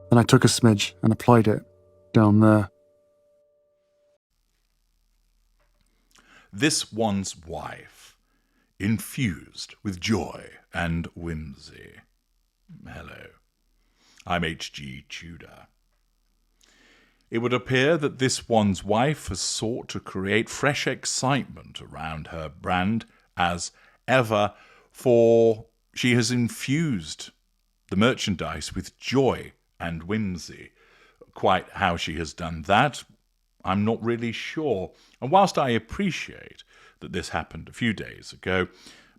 Then I took a smidge and applied it down there. This one's wife, infused with joy and whimsy. Hello, I'm H.G. Tudor. It would appear that this one's wife has sought to create fresh excitement around her brand as ever, for she has infused the merchandise with joy and whimsy. Quite how she has done that, I'm not really sure. And whilst I appreciate that this happened a few days ago,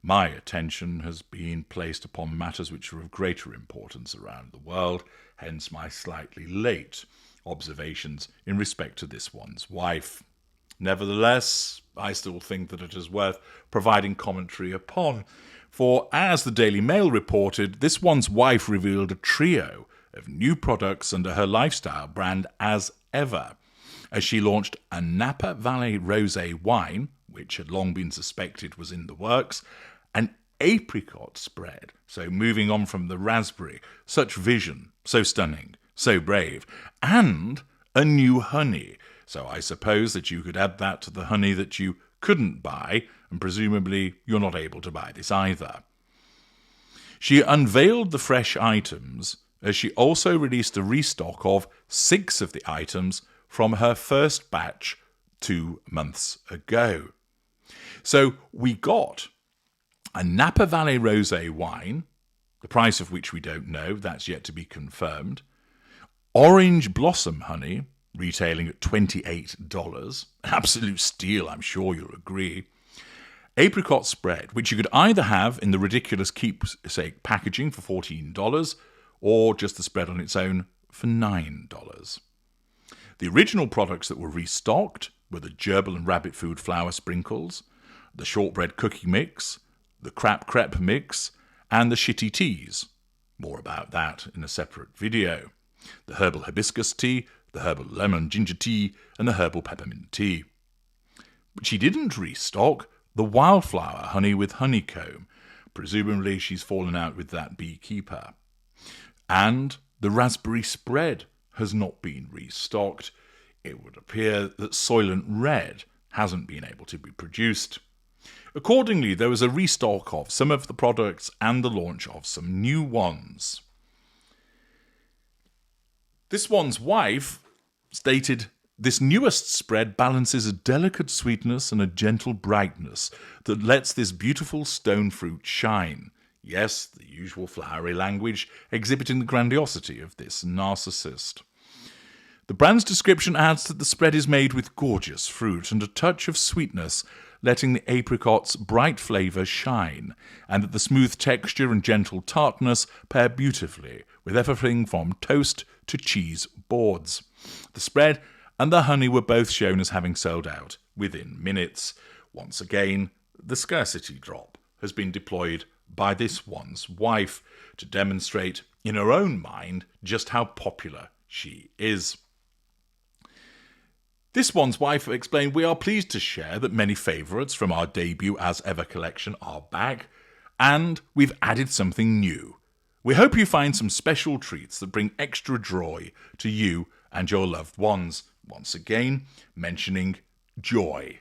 my attention has been placed upon matters which are of greater importance around the world, hence my slightly late observations in respect to this one's wife. Nevertheless, I still think that it is worth providing commentary upon, for as the Daily Mail reported, this one's wife revealed a trio of new products under her lifestyle brand as ever, as she launched a Napa Valley Rosé wine, which had long been suspected was in the works, an apricot spread, so moving on from the raspberry, such vision, so stunning, so brave, and a new honey. So I suppose that you could add that to the honey that you couldn't buy, and presumably you're not able to buy this either. She unveiled the fresh items as she also released a restock of 6 of the items from her first batch 2 months ago. So we got a Napa Valley Rosé wine, the price of which we don't know, that's yet to be confirmed, orange blossom honey, retailing at $28, absolute steal, I'm sure you'll agree, apricot spread, which you could either have in the ridiculous keepsake packaging for $14 or just the spread on its own for $9. The original products that were restocked were the gerbil and rabbit food flour sprinkles, the shortbread cookie mix, the crepe mix, and the shitty teas. More about that in a separate video. The herbal hibiscus tea, the herbal lemon ginger tea, and the herbal peppermint tea. But she didn't restock the wildflower honey with honeycomb. Presumably she's fallen out with that beekeeper. And the raspberry spread has not been restocked. It would appear that Soylent Red hasn't been able to be produced. Accordingly, there was a restock of some of the products and the launch of some new ones. This one's wife stated, "This newest spread balances a delicate sweetness and a gentle brightness that lets this beautiful stone fruit shine." Yes, the usual flowery language exhibiting the grandiosity of this narcissist. The brand's description adds that the spread is made with gorgeous fruit and a touch of sweetness, letting the apricot's bright flavour shine, and that the smooth texture and gentle tartness pair beautifully with everything from toast to cheese boards. The spread and the honey were both shown as having sold out within minutes. Once again, the scarcity drop has been deployed by this one's wife to demonstrate in her own mind just how popular she is. This one's wife explained, "We are pleased to share that many favourites from our debut As Ever collection are back, and we've added something new. We hope you find some special treats that bring extra joy to you and your loved ones." Once again, mentioning joy.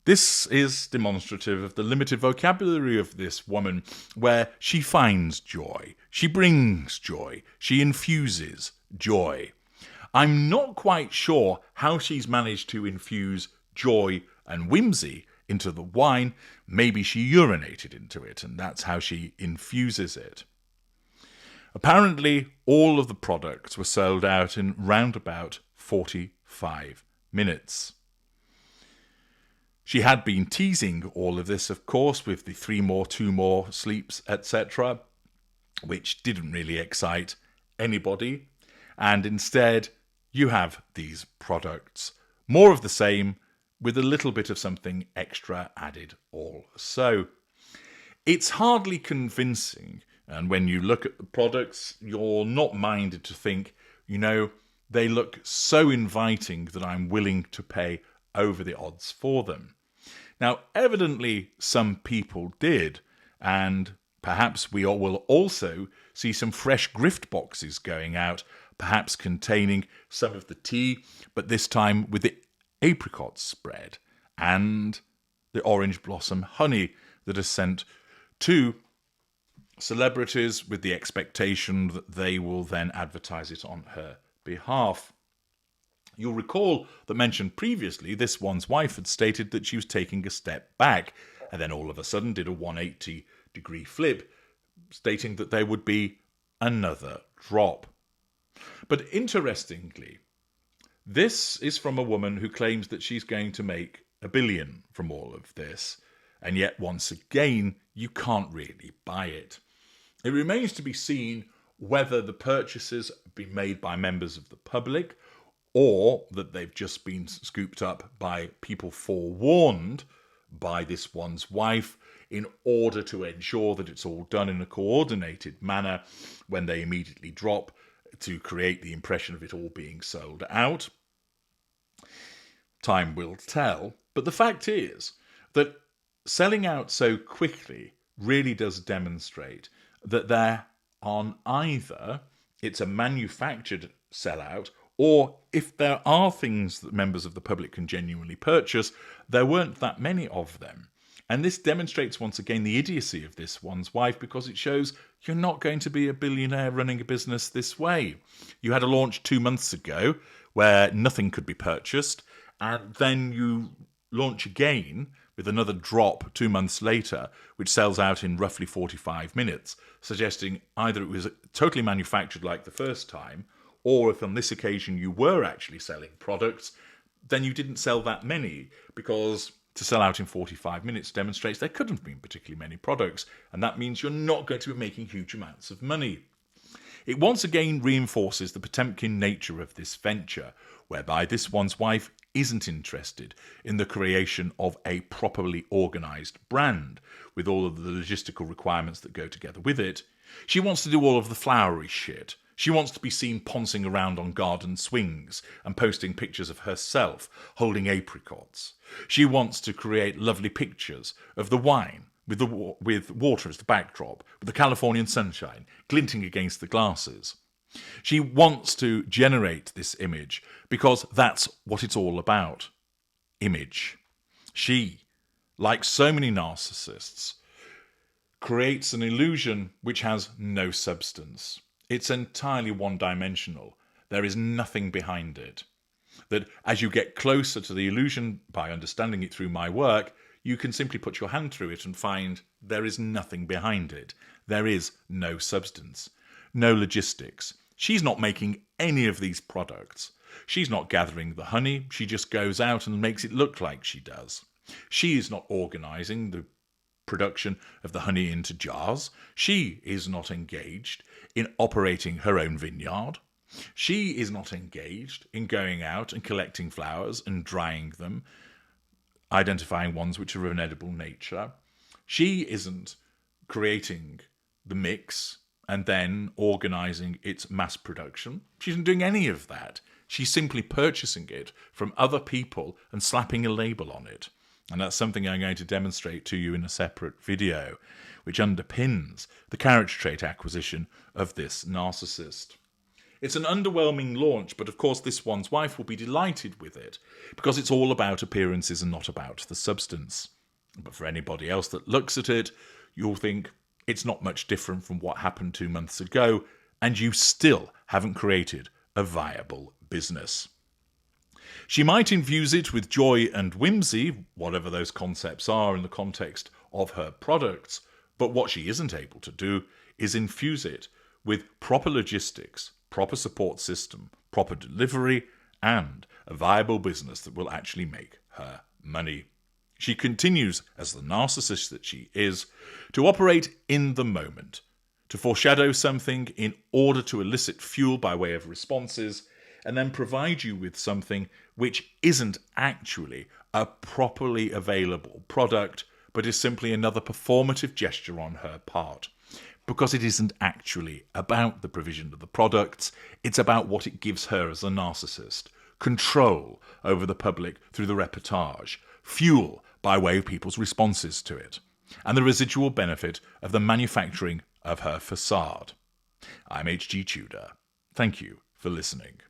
This is demonstrative of the limited vocabulary of this woman, where she finds joy, she brings joy, she infuses joy. I'm not quite sure how she's managed to infuse joy and whimsy into the wine. Maybe she urinated into it, and that's how she infuses it. Apparently, all of the products were sold out in round about 45 minutes. She had been teasing all of this, of course, with the 3 more, 2 more sleeps, etc., which didn't really excite anybody. And instead, you have these products. More of the same, with a little bit of something extra added also. It's hardly convincing, and when you look at the products, you're not minded to think, they look so inviting that I'm willing to pay over the odds for them. Now, evidently, some people did, and Perhaps we will also see some fresh grift boxes going out, perhaps containing some of the tea, but this time with the apricot spread and the orange blossom honey that is sent to celebrities with the expectation that they will then advertise it on her behalf. You'll recall that mentioned previously, this one's wife had stated that she was taking a step back and then all of a sudden did a 180-degree flip, stating that there would be another drop. But interestingly, this is from a woman who claims that she's going to make $1 billion from all of this, and yet once again, you can't really buy it. It remains to be seen whether the purchases have been made by members of the public or that they've just been scooped up by people forewarned by this one's wife in order to ensure that it's all done in a coordinated manner when they immediately drop to create the impression of it all being sold out. Time will tell, but the fact is that selling out so quickly really does demonstrate that they're on either it's a manufactured sellout, or if there are things that members of the public can genuinely purchase, there weren't that many of them. And this demonstrates once again the idiocy of this one's wife, because it shows you're not going to be a billionaire running a business this way. You had a launch 2 months ago where nothing could be purchased, and then you launch again with another drop 2 months later, which sells out in roughly 45 minutes, suggesting either it was totally manufactured like the first time, or if on this occasion you were actually selling products, then you didn't sell that many, because to sell out in 45 minutes demonstrates there couldn't have been particularly many products, and that means you're not going to be making huge amounts of money. It once again reinforces the Potemkin nature of this venture, whereby this one's wife isn't interested in the creation of a properly organised brand with all of the logistical requirements that go together with it. She wants to do all of the flowery shit. She wants to be seen poncing around on garden swings and posting pictures of herself holding apricots. She wants to create lovely pictures of the wine with water as the backdrop, with the Californian sunshine glinting against the glasses. She wants to generate this image because that's what it's all about. Image. She, like so many narcissists, creates an illusion which has no substance. It's entirely one-dimensional. There is nothing behind it. That as you get closer to the illusion by understanding it through my work, you can simply put your hand through it and find there is nothing behind it. There is no substance, no logistics. She's not making any of these products. She's not gathering the honey. She just goes out and makes it look like she does. She is not organising the production of the honey into jars. She is not engaged in operating her own vineyard. She is not engaged in going out and collecting flowers and drying them, identifying ones which are of an edible nature. She isn't creating the mix and then organising its mass production. She isn't doing any of that. She's simply purchasing it from other people and slapping a label on it. And that's something I'm going to demonstrate to you in a separate video, which underpins the character trait acquisition of this narcissist. It's an underwhelming launch, but of course this one's wife will be delighted with it, because it's all about appearances and not about the substance. But for anybody else that looks at it, you'll think it's not much different from what happened 2 months ago, and you still haven't created a viable business. She might infuse it with joy and whimsy, whatever those concepts are in the context of her products, but what she isn't able to do is infuse it with proper logistics, proper support system, proper delivery, and a viable business that will actually make her money. She continues, as the narcissist that she is, to operate in the moment, to foreshadow something in order to elicit fuel by way of responses, and then provide you with something which isn't actually a properly available product, but is simply another performative gesture on her part. Because it isn't actually about the provision of the products, it's about what it gives her as a narcissist. Control over the public through the reportage, fuel by way of people's responses to it. and the residual benefit of the manufacturing of her facade. I'm H.G. Tudor. Thank you for listening.